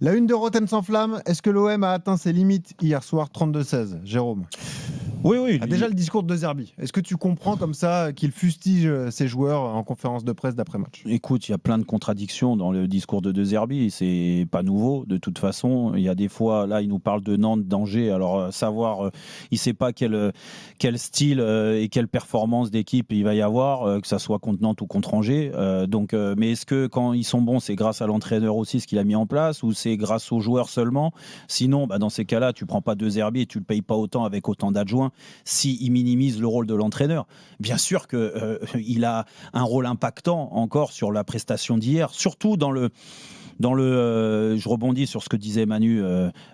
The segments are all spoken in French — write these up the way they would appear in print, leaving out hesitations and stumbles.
La une de Rotten sans flamme, est-ce que l'OM a atteint ses limites hier soir 32-16, Jérôme? Oui. Déjà le discours de Zerbi. Est-ce que tu comprends comme ça qu'il fustige ses joueurs en conférence de presse d'après-match? Écoute, il y a plein de contradictions dans le discours de Zerbi. C'est pas nouveau, de toute façon. Il y a des fois, là, il nous parle de Nantes, d'Angers. Alors, savoir, il sait pas quel style et quelle performance d'équipe il va y avoir, que ça soit contre Nantes ou contre Angers. Mais est-ce que quand ils sont bons, c'est grâce à l'entraîneur aussi, ce qu'il a mis en place, ou c'est grâce aux joueurs seulement? Sinon, dans ces cas-là, tu prends pas de Zerbi et tu le payes pas autant avec autant d'adjoints s'il minimise le rôle de l'entraîneur. Bien sûr qu'il a un rôle impactant encore sur la prestation d'hier, surtout je rebondis sur ce que disait Manu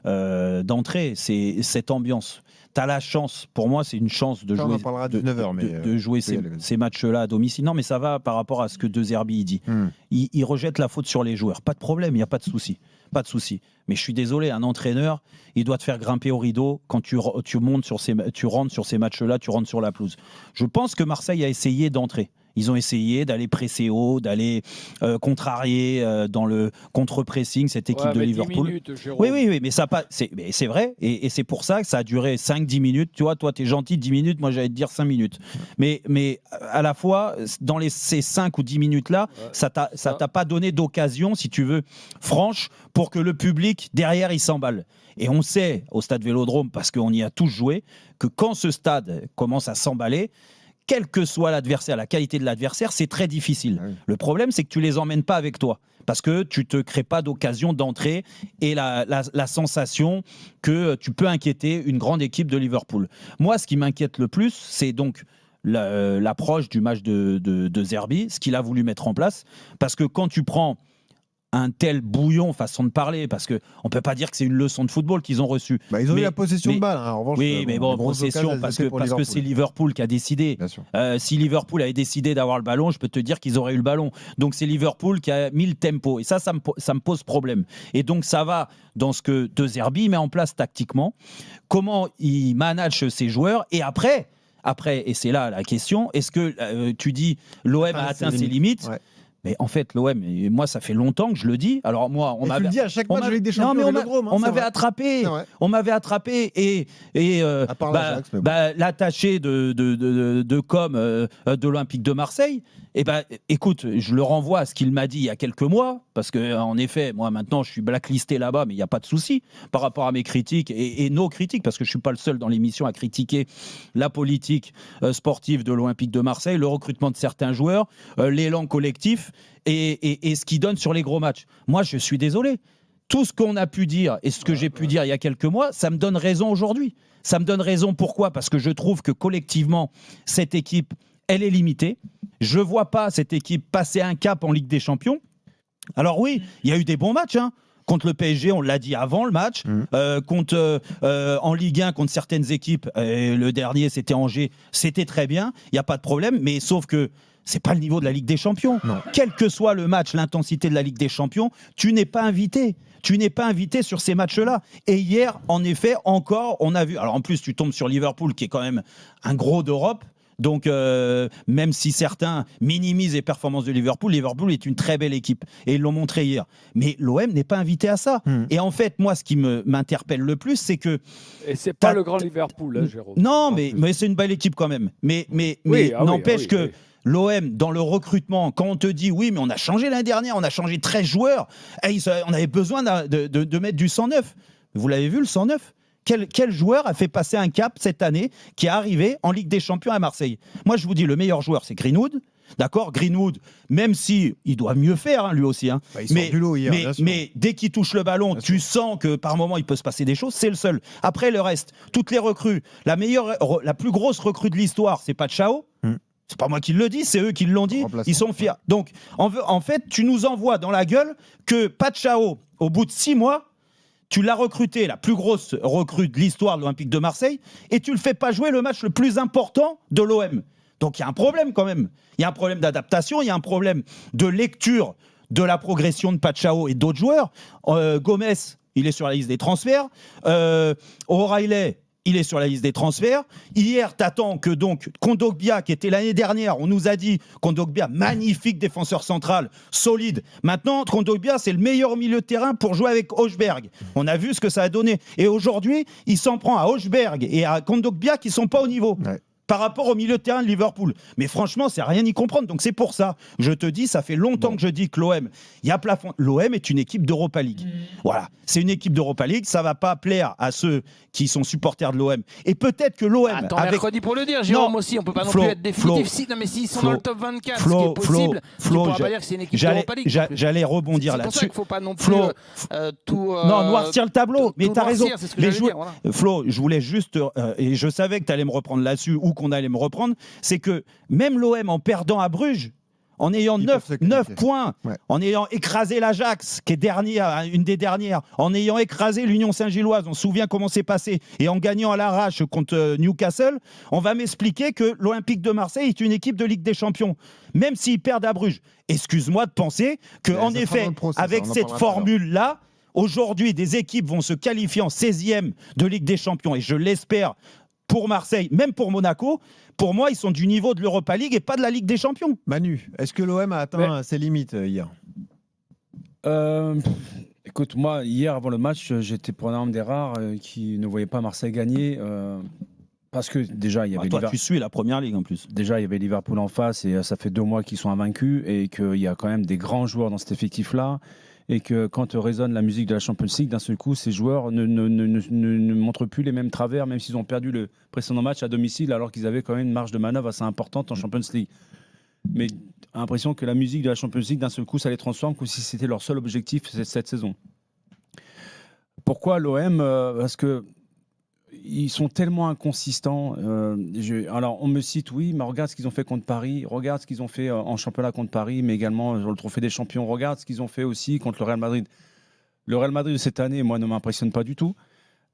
d'entrée, c'est cette ambiance. Tu as la chance, pour moi c'est une chance de jouer, de jouer ces matchs-là à domicile. Non mais ça va par rapport à ce que De Zerbi dit. Il rejette la faute sur les joueurs, pas de problème, il n'y a pas de souci. Pas de souci. Mais je suis désolé, un entraîneur, il doit te faire grimper au rideau quand tu rentres sur ces matchs-là, tu rentres sur la pelouse. Je pense que Marseille a essayé d'entrer. Ils ont essayé d'aller presser haut, d'aller contrarier dans le contre-pressing cette équipe de Liverpool. 10 minutes, oui, mais c'est vrai. Et c'est pour ça que ça a duré 5-10 minutes. Tu vois, toi, tu es gentil, 10 minutes. Moi, j'allais te dire 5 minutes. Mais à la fois, dans ces 5 ou 10 minutes-là, ça t'a pas donné d'occasion, si tu veux, franche, pour que le public, derrière, il s'emballe. Et on sait, au stade Vélodrome, parce qu'on y a tous joué, que quand ce stade commence à s'emballer, quel que soit l'adversaire, la qualité de l'adversaire, c'est très difficile. Oui. Le problème, c'est que tu les emmènes pas avec toi parce que tu te crées pas d'occasion d'entrée et la sensation que tu peux inquiéter une grande équipe de Liverpool. Moi, ce qui m'inquiète le plus, c'est donc l'approche du match de Zerbi, ce qu'il a voulu mettre en place, parce que quand tu prends un tel bouillon, façon de parler, parce qu'on ne peut pas dire que c'est une leçon de football qu'ils ont reçue. Ils ont eu la possession de balle, hein, en revanche. Oui, mais possession, parce que c'est Liverpool qui a décidé. Si Liverpool avait décidé d'avoir le ballon, je peux te dire qu'ils auraient eu le ballon. Donc c'est Liverpool qui a mis le tempo. Et ça me pose problème. Et donc ça va dans ce que De Zerbi met en place tactiquement, comment il manage ses joueurs, et après, et c'est là la question, est-ce que tu dis l'OM a atteint ses limites? Mais en fait, l'OM, moi, ça fait longtemps que je le dis. Alors moi, on m'avait dit à chaque match de Ligue des Champions. On m'avait attrapé. On m'avait attrapé et l'attaché de com de l'Olympique de Marseille. Écoute, je le renvoie à ce qu'il m'a dit il y a quelques mois, parce que en effet, moi maintenant, je suis blacklisté là-bas, mais il n'y a pas de souci par rapport à mes critiques et nos critiques, parce que je suis pas le seul dans l'émission à critiquer la politique sportive de l'Olympique de Marseille, le recrutement de certains joueurs, l'élan collectif. Et ce qui donne sur les gros matchs. Moi, je suis désolé. Tout ce qu'on a pu dire et ce que j'ai pu dire il y a quelques mois, ça me donne raison aujourd'hui. Ça me donne raison pourquoi ? Parce que je trouve que collectivement, cette équipe, elle est limitée. Je ne vois pas cette équipe passer un cap en Ligue des Champions. Alors oui, il y a eu des bons matchs, hein. Contre le PSG, on l'a dit avant le match. En Ligue 1, contre certaines équipes, le dernier, c'était Angers, c'était très bien. Il n'y a pas de problème, mais sauf que c'est pas le niveau de la Ligue des Champions. Non. Quel que soit le match, l'intensité de la Ligue des Champions, tu n'es pas invité. Tu n'es pas invité sur ces matchs-là. Et hier, en effet, encore, on a vu... Alors en plus, tu tombes sur Liverpool, qui est quand même un gros d'Europe. Donc, même si certains minimisent les performances de Liverpool, Liverpool est une très belle équipe. Et ils l'ont montré hier. Mais l'OM n'est pas invité à ça. Et en fait, moi, ce qui m'interpelle le plus, c'est que... Et c'est pas le grand Liverpool, hein, Jérôme. Non, mais c'est une belle équipe quand même. Mais n'empêche que... L'OM, dans le recrutement, quand on te dit oui, mais on a changé l'année dernière, on a changé 13 joueurs, on avait besoin de mettre du 109. Vous l'avez vu, le 109 ? Quel joueur a fait passer un cap cette année qui est arrivé en Ligue des Champions à Marseille ? Moi, je vous dis, le meilleur joueur, c'est Greenwood. D'accord, Greenwood, même si il doit mieux faire, hein, lui aussi. Hein. Il sort du lot hier, mais dès qu'il touche le ballon, tu sens que par moment, il peut se passer des choses. C'est le seul. Après, le reste, toutes les recrues, la plus grosse recrue de l'histoire, c'est Pachao. C'est pas moi qui le dis, c'est eux qui l'ont dit. Ils sont fiers. Donc, en fait, tu nous envoies dans la gueule que Pachao, au bout de 6 mois, tu l'as recruté, la plus grosse recrue de l'histoire de l'Olympique de Marseille, et tu le fais pas jouer le match le plus important de l'OM. Donc, il y a un problème quand même. Il y a un problème d'adaptation, il y a un problème de lecture de la progression de Pachao et d'autres joueurs. Gomez, il est sur la liste des transferts. O'Reilly, il est sur la liste des transferts. Hier, t'attends que donc Kondogbia, qui était l'année dernière, on nous a dit Kondogbia, magnifique défenseur central, solide. Maintenant, Kondogbia, c'est le meilleur milieu de terrain pour jouer avec Hochberg. On a vu ce que ça a donné. Et aujourd'hui, il s'en prend à Hochberg et à Kondogbia qui sont pas au niveau. Ouais. Par rapport au milieu de terrain de Liverpool. Mais franchement, c'est rien y comprendre. Donc c'est pour ça, je te dis, ça fait longtemps que je dis que l'OM, il y a plafond. L'OM est une équipe d'Europa League. Voilà, c'est une équipe d'Europa League. Ça va pas plaire à ceux qui sont supporters de l'OM. Et peut-être que l'OM. Attends, avec... mercredi pour le dire, Jérôme, Non, aussi, on peut pas non Flo, plus être définitif. Flo, Non, mais s'ils sont Flo, dans le top 24, Flo, ce qui est possible, Flo, tu pourras pas dire que c'est une équipe d'Europa League. J'allais rebondir C'est pour ça là-dessus. qu'il faut pas non plus Flo, tout. non, noircir le tableau, mais tout t'as raison. noircir, c'est ce que Mais j'allais dire, voilà. Flo, je voulais juste, et je savais que tu allais me reprendre là-dessus ou qu'on allait me reprendre, c'est que même l'OM en perdant à Bruges, en ayant Ils 9 peuvent se qualifier. points, Ouais. en ayant écrasé l'Ajax, qui est dernière, une des dernières, en ayant écrasé l'Union Saint-Gilloise, on se souvient comment c'est passé, et en gagnant à l'arrache contre Newcastle, on va m'expliquer que l'Olympique de Marseille est une équipe de Ligue des Champions, même s'ils perdent à Bruges. Excuse-moi de penser que, Mais en ça sera effet, dans le process, avec on en cette parlera tout à l'heure. formule-là, aujourd'hui, des équipes vont se qualifier en 16e de Ligue des Champions, et je l'espère pour Marseille, même pour Monaco. Pour moi, ils sont du niveau de l'Europa League et pas de la Ligue des Champions. Manu, est-ce que l'OM a atteint ses limites hier? Écoute, moi, hier, avant le match, j'étais pour un des rares qui ne voyait pas Marseille gagner. Parce que déjà, il y avait Toi, tu suis la première ligue en plus. déjà, il y avait Liverpool en face et ça fait 2 mois qu'ils sont invaincus et qu'il y a quand même des grands joueurs dans cet effectif-là. Et que quand résonne la musique de la Champions League, d'un seul coup, ces joueurs ne montrent plus les mêmes travers, même s'ils ont perdu le précédent match à domicile, alors qu'ils avaient quand même une marge de manœuvre assez importante en Champions League. Mais j'ai l'impression que la musique de la Champions League, d'un seul coup, ça les transforme comme si c'était leur seul objectif cette saison. Pourquoi l'OM Parce que ils sont tellement inconsistants. Alors, on me cite, oui, mais regarde ce qu'ils ont fait contre Paris, regarde ce qu'ils ont fait en championnat contre Paris, mais également sur le Trophée des Champions, regarde ce qu'ils ont fait aussi contre le Real Madrid. Le Real Madrid de cette année, moi, ne m'impressionne pas du tout.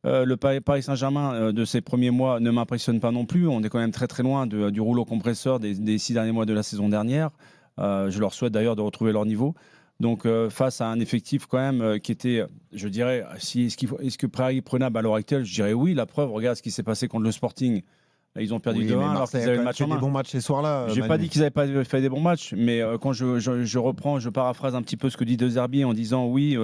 Le Paris Saint-Germain de ces premiers mois ne m'impressionne pas non plus. On est quand même très très loin du rouleau compresseur des 6 derniers mois de la saison dernière. Je leur souhaite d'ailleurs de retrouver leur niveau. Donc face à un effectif quand même qui était, je dirais, est-ce que Paris prenable à l'heure actuelle? Je dirais oui. La preuve, regarde ce qui s'est passé contre le Sporting. Ils ont perdu 2-1 alors Marseille qu'ils avaient le match en des main. bons matchs ces soirs-là. J'ai Manu. pas dit qu'ils n'avaient pas fait des bons matchs, mais quand je reprends, je paraphrase un petit peu ce que dit De Zerbi en disant oui,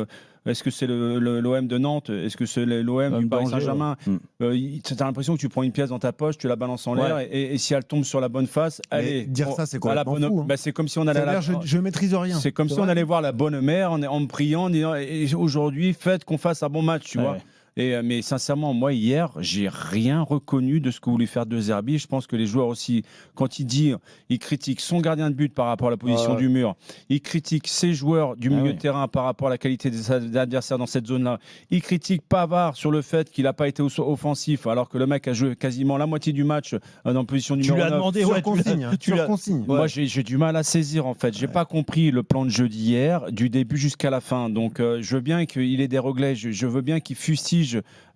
est-ce que c'est l'OM de Nantes? Est-ce que c'est l'OM du Paris Saint-Germain? Tu as l'impression que tu prends une pièce dans ta poche, tu la balances en l'air et si elle tombe sur la bonne face, Mais allez. dire ça, c'est à la complètement bonne, fou, hein. bah, c'est comme si on allait à la... je maîtrise rien. C'est comme si on allait voir la bonne mère en priant, en disant et aujourd'hui, faites qu'on fasse un bon match, tu vois. Mais sincèrement, moi, hier, j'ai rien reconnu de ce que voulait faire De Zerbi. Je pense que les joueurs aussi, quand il critique son gardien de but par rapport à la position du mur, il critique ses joueurs du milieu de terrain par rapport à la qualité des adversaires dans cette zone-là. Il critique Pavard sur le fait qu'il n'a pas été offensif, alors que le mec a joué quasiment la moitié du match en position numéro 9. Tu lui as demandé, Sur consigne. Sur consigne. Moi, j'ai du mal à saisir, en fait. J'ai pas compris le plan de jeu d'hier, du début jusqu'à la fin. Donc, je veux bien qu'il ait des regrets. Je veux bien qu'il fustige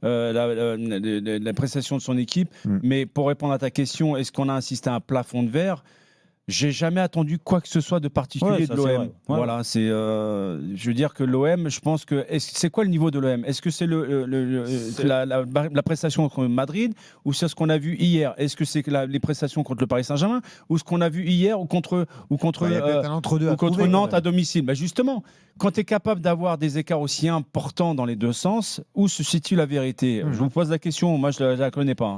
la prestation de son équipe. Mais pour répondre à ta question, est-ce qu'on a insisté à un plafond de verre? J'ai jamais attendu quoi que ce soit de particulier de l'OM. Voilà, c'est. Je veux dire que l'OM, je pense que c'est quoi le niveau de l'OM? Est-ce que c'est la prestation contre Madrid ou c'est ce qu'on a vu hier? Est-ce que c'est les prestations contre le Paris Saint-Germain ou ce qu'on a vu hier ou contre Nantes à domicile? Bah justement, quand tu es capable d'avoir des écarts aussi importants dans les deux sens, où se situe la vérité? Je vous pose la question. Moi, je la connais pas. Hein.